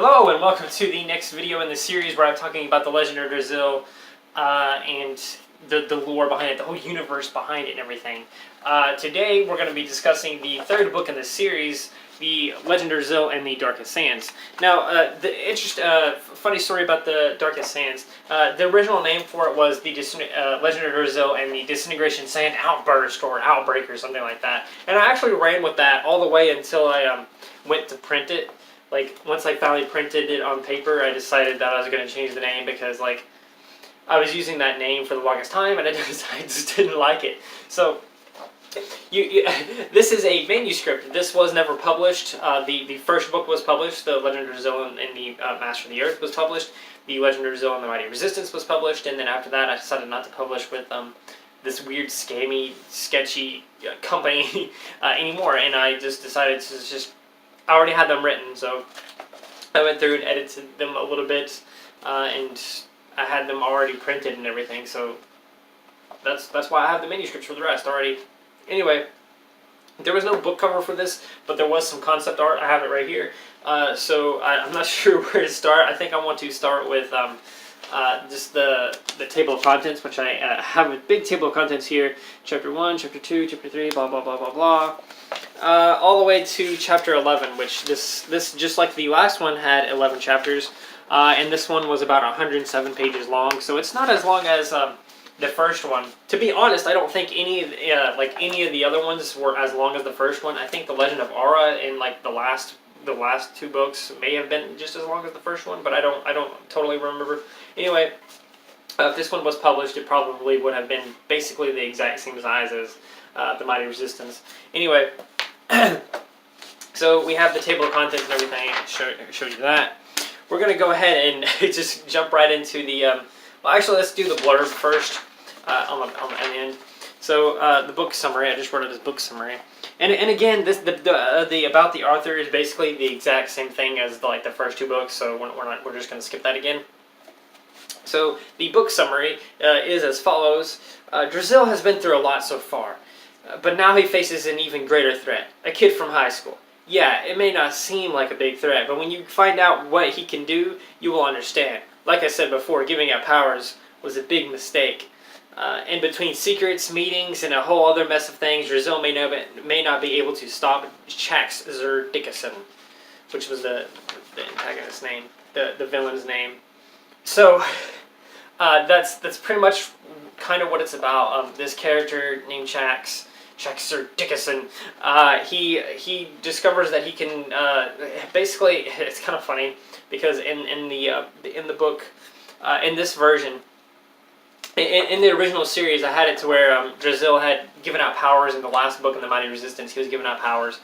Hello and welcome to the next video in the series where I'm talking about the Legend of Brazil and the lore behind it, the whole universe behind it and everything. Today we're going to be discussing the third book in the series, the Legend of Brazil and the Darkest Sands. Now, funny story about the Darkest Sands. The original name for it was the Legend of Brazil and the Disintegration Sand Outburst or Outbreak or something like that. And I actually ran with that all the way until I went to print it. Like, once I finally printed it on paper, I decided that I was going to change the name because, like, I was using that name for the longest time and I just didn't like it. So, this is a manuscript. This was never published. The first book was published, The Legend of Brazil and the Master of the Earth was published. The Legend of Brazil and the Mighty Resistance was published, and then after that I decided not to publish with this weird, scammy, sketchy company anymore, and I just decided to I already had them written, so I went through and edited them a little bit, and I had them already printed and everything, so that's why I have the manuscripts for the rest already. Anyway, there was no book cover for this, but there was some concept art. I have it right here, so I'm not sure where to start. I think I want to start with just the table of contents, which I have a big table of contents here. Chapter 1, Chapter 2, Chapter 3, blah, blah, blah, blah, blah. All the way to Chapter 11, which this just like the last one, had 11 chapters. And this one was about 107 pages long, so it's not as long as the first one. To be honest, I don't think any of the other ones were as long as the first one. I think the Legend of Aura and like the last two books may have been just as long as the first one, but I don't totally remember. Anyway, if this one was published, it probably would have been basically the exact same size as the Mighty Resistance. Anyway, so we have the table of contents and everything. Show you that. We're gonna go ahead and just jump right into the. Well, actually, let's do the blurb first on the end. So the book summary. I just wrote it as book summary. And again, the about the author is basically the exact same thing as the first two books. So we're just gonna skip that again. So the book summary is as follows: Brazil has been through a lot so far, but now he faces an even greater threat. A kid from high school. Yeah, it may not seem like a big threat, but when you find out what he can do, you will understand. Like I said before, giving out powers was a big mistake. In between secrets, meetings, and a whole other mess of things, Brazil may not be able to stop Chax Zerdickerson, which was the antagonist's name, the villain's name. So that's pretty much kind of what it's about. This character named Chax Zerdickerson, he discovers that he can basically. It's kind of funny because in the book, in this version, in the original series, I had it to where Brazil had given out powers in the last book in the Mighty Resistance. He was giving out powers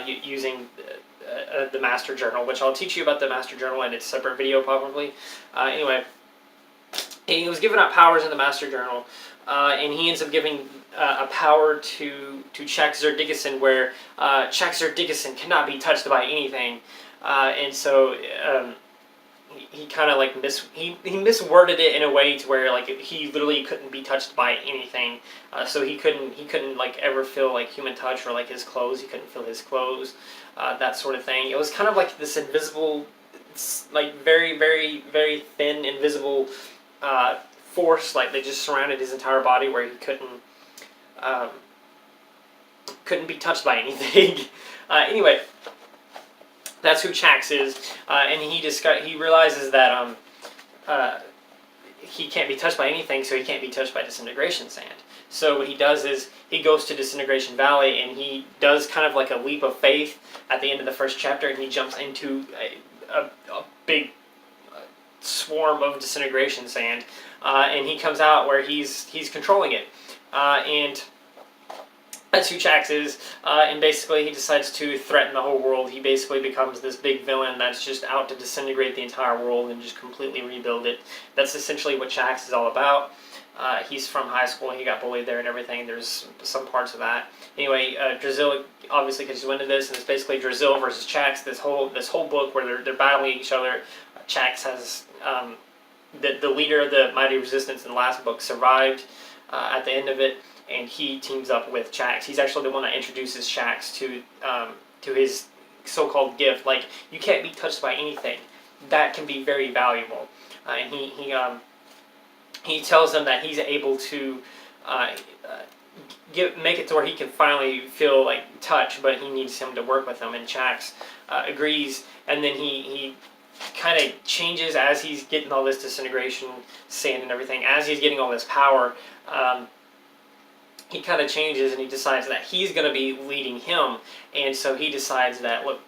using the Master Journal, which I'll teach you about the Master Journal in a separate video probably. Anyway, he was giving out powers in the Master Journal, and he ends up giving a power to Chax Zerdickerson where Chax Zerdickerson cannot be touched by anything, and so he kind of like he misworded it in a way to where like he literally couldn't be touched by anything, so he couldn't like ever feel like human touch or like his clothes. He couldn't feel his clothes, that sort of thing. It was kind of like this invisible, like very very very thin invisible force like that just surrounded his entire body where he couldn't be touched by anything. Anyway, that's who Chax is, and he realizes that he can't be touched by anything, so he can't be touched by disintegration sand. So what he does is he goes to Disintegration Valley, and he does kind of like a leap of faith at the end of the first chapter, and he jumps into a big swarm of disintegration sand, and he comes out where he's controlling it, and that's who Chax is, and basically he decides to threaten the whole world. He basically becomes this big villain that's just out to disintegrate the entire world and just completely rebuild it. That's essentially what Chax is all about. He's from high school, he got bullied there and everything. There's some parts of that. Anyway, Brazil obviously gets into this, and it's basically Brazil versus Chax. This whole book where they're battling each other. Chax has the leader of the Mighty Resistance in the last book survived at the end of it, and he teams up with Chax. He's actually the one that introduces Chax to his so-called gift, like you can't be touched by anything. That can be very valuable. And he tells them that he's able to make it to where he can finally feel like touch, but he needs him to work with him. And Chax agrees, and then he kind of changes as he's getting all this disintegration sand and everything. As he's getting all this power, he kind of changes and he decides that he's going to be leading him. And so he decides that, look,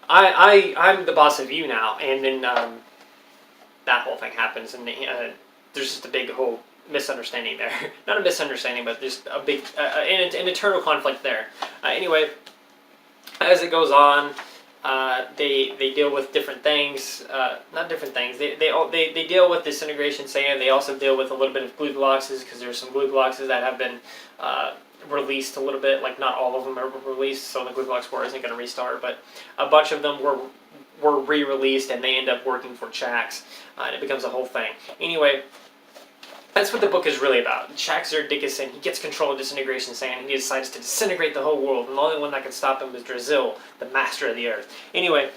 I'm the boss of you now. And then that whole thing happens, and there's just a big whole misunderstanding there. Not a misunderstanding, but just a big an internal conflict there. Anyway, as it goes on, they deal with different things. Not different things. They deal with disintegration sand. They also deal with a little bit of glucoloxes, because there's some glucoloxes that have been released a little bit. Like not all of them are released, so the glucolox war isn't going to restart. But a bunch of them were re-released, and they end up working for Chax, and it becomes a whole thing. Anyway, that's what the book is really about. Chax Dickinson, he gets control of disintegration sand, and he decides to disintegrate the whole world, and the only one that can stop him is Drazil, the master of the earth. Anyway,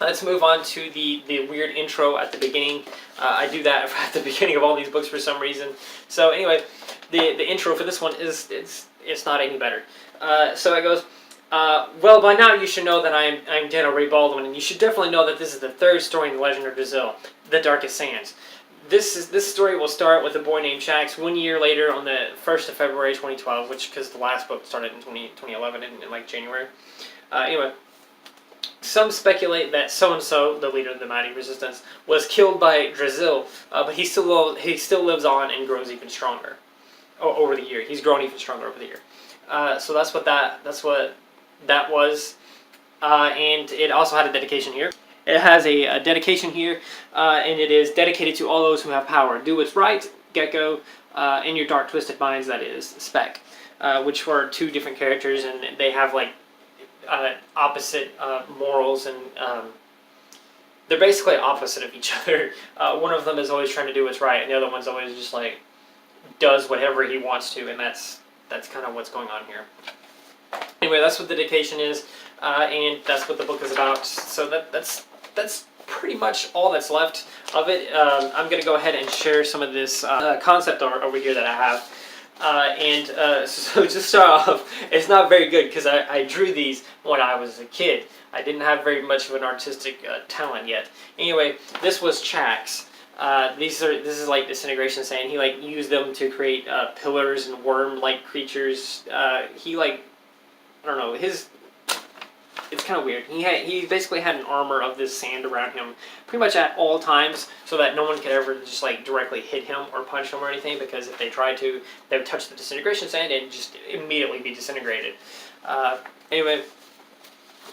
let's move on to the weird intro at the beginning. I do that at the beginning of all these books for some reason. So anyway, the intro for this one is it's not any better. So it goes, well, by now you should know that I'm Daniel Ray Baldwin, and you should definitely know that this is the third story in the Legend of Drazil, The Darkest Sands. This story will start with a boy named Chax 1 year later on the 1st of February 2012, because the last book started in 2011 in like January. Anyway, some speculate that so-and-so, the leader of the Mighty Resistance, was killed by Drazil, but he still lives on and grows even stronger over the year. He's grown even stronger over the year. So that's what that was, and it also had a dedication here. It has a dedication here, and it is dedicated to all those who have power. Do what's right, Gecko, in your dark twisted minds, that is, Spec, which were two different characters, and they have like opposite morals, and they're basically opposite of each other. One of them is always trying to do what's right, and the other one's always just like does whatever he wants to, and that's kind of what's going on here. Anyway, that's what the dedication is, and that's what the book is about. So that's pretty much all that's left of it. I'm going to go ahead and share some of this concept over here that I have. So just start off, it's not very good because I drew these when I was a kid. I didn't have very much of an artistic talent yet. Anyway, this was Chax. This is like disintegration sand. He like used them to create pillars and worm-like creatures. He like, I don't know, it's kind of weird. He basically had an armor of this sand around him pretty much at all times, so that no one could ever just like directly hit him or punch him or anything, because if they tried to, they would touch the disintegration sand and just immediately be disintegrated. Anyway,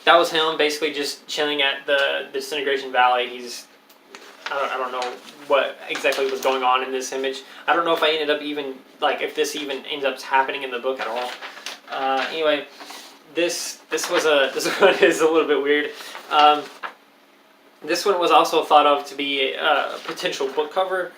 that was him basically just chilling at the disintegration valley. I don't know what exactly was going on in this image. I don't know if I ended up even, like, if this even ends up happening in the book at all. Anyway, this one is a little bit weird. This one was also thought of to be a potential book cover,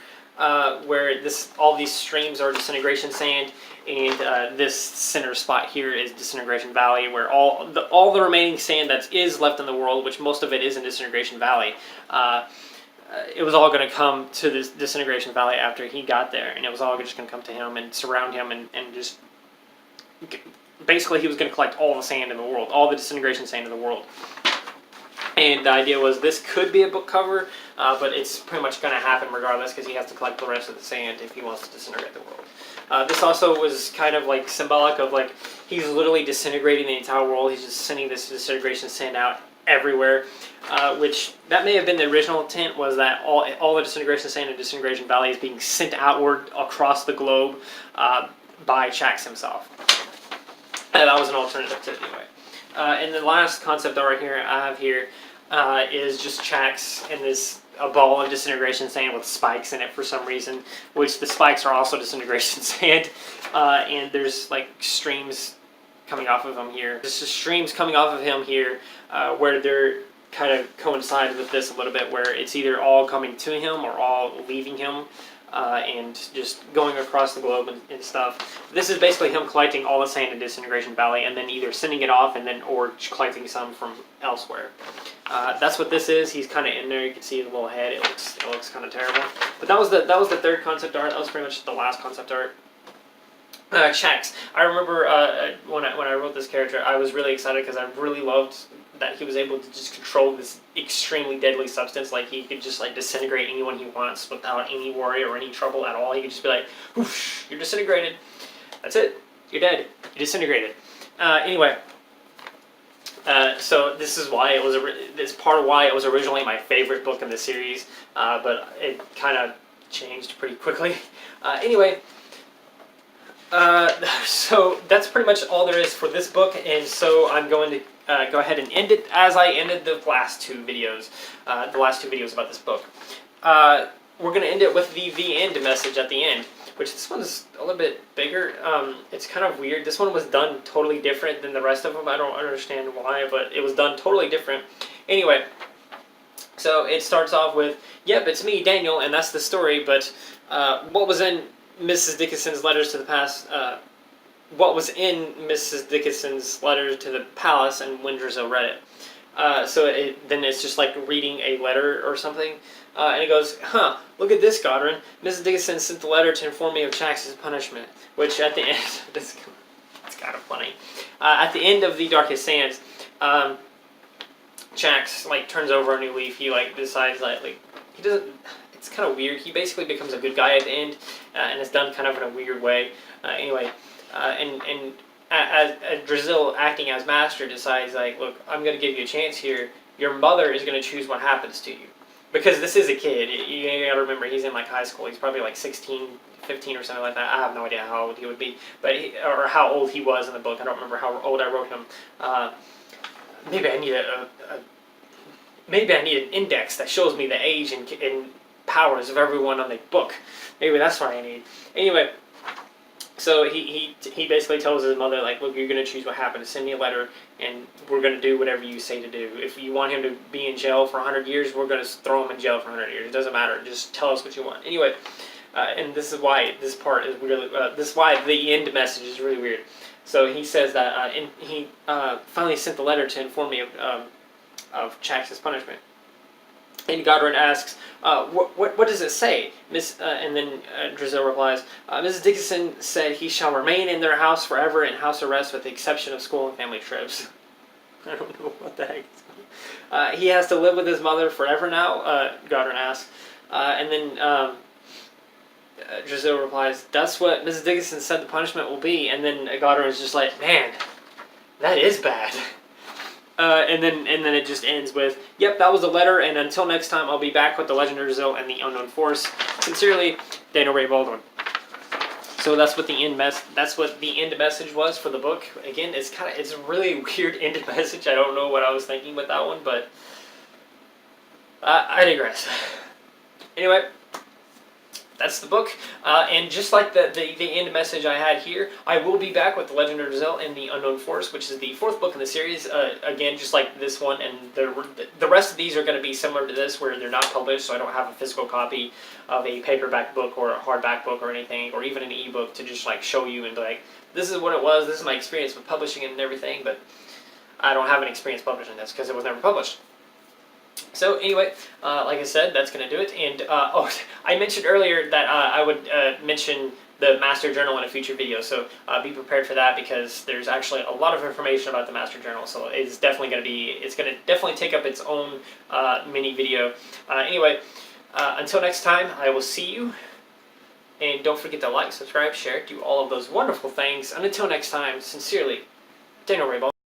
where all these streams are disintegration sand, and this center spot here is Disintegration Valley, where all the remaining sand that is left in the world, which most of it is in Disintegration Valley, it was all going to come to this Disintegration Valley after he got there, and it was all just going to come to him and surround him, and just basically he was going to collect all the sand in the world, all the disintegration sand in the world. And the idea was this could be a book cover, but it's pretty much going to happen regardless, because he has to collect the rest of the sand if he wants to disintegrate the world. This also was kind of like symbolic of like he's literally disintegrating the entire world. He's just sending this disintegration sand out everywhere, which that may have been the original intent, was that all the disintegration sand in Disintegration Valley is being sent outward across the globe by Chax himself. And that was an alternative to it anyway. And the last concept art here I have here is just Chax and a ball of disintegration sand with spikes in it for some reason, which the spikes are also disintegration sand, and there's like streams coming off of him here. There's just streams coming off of him here, where they're kind of coincide with this a little bit, where it's either all coming to him or all leaving him. and just going across the globe and stuff. This is basically him collecting all the sand in Disintegration Valley and then either sending it off and then or collecting some from elsewhere. That's what this is. He's kind of in there. You can see his little head. It looks kind of terrible. But that was the third concept art. That was pretty much the last concept art. Shax. I remember when I wrote this character, I was really excited because I really loved that he was able to just control this extremely deadly substance. Like, he could just like disintegrate anyone he wants without any worry or any trouble at all. He could just be like, whoosh, you're disintegrated. That's it. You're dead. You're disintegrated. Anyway, so this is why it was this part of why it was originally my favorite book in the series, but it kind of changed pretty quickly. Anyway. So that's pretty much all there is for this book, and so I'm going to go ahead and end it as I ended the last two videos about this book. We're going to end it with the end message at the end, which this one's a little bit bigger. It's kind of weird. This one was done totally different than the rest of them. I don't understand why, but it was done totally different. Anyway, so it starts off with, yep, it's me, Daniel, and that's the story, but what was in Mrs. Dickinson's letters to the past, what was in Mrs. Dickinson's letter to the palace, and when Drizzle read it. So then it's just like reading a letter or something, and it goes, huh, look at this, Godwin. Mrs. Dickinson sent the letter to inform me of Chax's punishment, which at the end, it's kind of funny. At the end of The Darkest Sands, Chax like turns over a new leaf. He like decides like he doesn't. It's kind of weird. He basically becomes a good guy at the end, and it's done kind of in a weird way. Anyway, and as Drizzle acting as master decides like, look, I'm going to give you a chance here. Your mother is going to choose what happens to you, because this is a kid. You got to remember he's in like high school. He's probably like 16, 15 or something like that. I have no idea how old he would be, but or how old he was in the book. I don't remember how old I wrote him. Maybe I need maybe I need an index that shows me the age and powers of everyone on the book. Maybe that's what I need. Anyway, so he basically tells his mother, like, look, you're going to choose what happens. Send me a letter, and we're going to do whatever you say to do. If you want him to be in jail for 100 years, we're going to throw him in jail for 100 years. It doesn't matter. Just tell us what you want. Anyway, and this is why this part is really, this is why the end message is really weird. So he says that, and he finally sent the letter to inform me of Chax's punishment. And Godwin asks, what does it say? And then Drizzle replies, Mrs. Dickinson said he shall remain in their house forever in house arrest with the exception of school and family trips. I don't know what the heck is going on. He has to live with his mother forever now, Godwin asks. And then Drizzle replies, that's what Mrs. Dickinson said the punishment will be. And then Godwin is just like, man, that is bad. And then it just ends with, yep, that was the letter, and until next time, I'll be back with the Legend of Drizzle and the Unknown Force. Sincerely, Daniel Ray Baldwin. So that's what the end message was for the book. Again, it's a really weird end message. I don't know what I was thinking with that one, but I digress. Anyway, that's the book, and just like the end message I had here, I will be back with The Legend of Drizzle and the Unknown Force, which is the fourth book in the series. Again, just like this one, and the rest of these are going to be similar to this, where they're not published, so I don't have a physical copy of a paperback book or a hardback book or anything, or even an ebook to just like show you and be like, this is what it was, this is my experience with publishing it and everything, but I don't have an experience publishing this because it was never published. So anyway, like I said, that's going to do it. And I mentioned earlier that I would mention the Master Journal in a future video, so be prepared for that, because there's actually a lot of information about the Master Journal, so it's definitely going to definitely take up its own mini video. Anyway, until next time, I will see you, and don't forget to like, subscribe, share, do all of those wonderful things, and until next time, sincerely, Daniel Ray Baldwin.